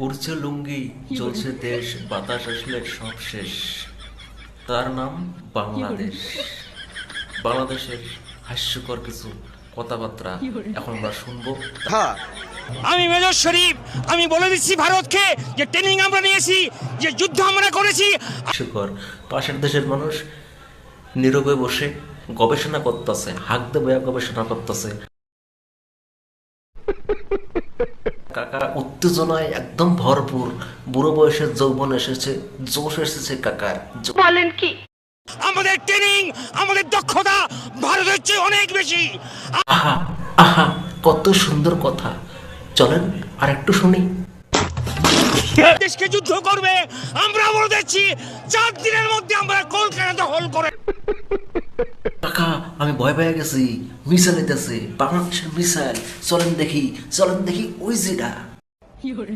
উড়ছে লুঙ্গি, চলছে দেশ, বাতাস আসলে সব শেষ। তার নাম বাংলাদেশ। বাংলাদেশের হাস্যকর কিছু কথাবার্তা এখন আমরা শুনবো। আমি মেজর শরীফ, আমি বলে দিচ্ছি ভারতকে যে ট্রেনিং আমরা নিয়েছি, যে যুদ্ধ আমরা করেছি। হাস্যকর, পাশের দেশের মানুষ নীরবে বসে গবেষণা করতেছে, হাঁক দেবে গবেষণা করতেছে। কাকা উত্তেজনায় একদম ভরপুর, বুড়ো বয়সের যৌবন এসেছে, জোশ এসেছে কাকার। বলেন কি? আমাদের ট্রেনিং, আমাদের দক্ষতা ভারতের চেয়ে অনেক বেশি। আহা আহা, কত সুন্দর কথা। চলেন আর একটু শুনি। দেশকে যুদ্ধ করবে, আমরা বলে দিচ্ছি 4 দিনের মধ্যে আমরা কলকাতা দখল করে। কাকা আমি ভয় পেয়ে গেছি, মিসাইল হইতেছে, বাংলাদেশের মিসাইল। চলেন দেখি, চলেন দেখি ওই যেটা।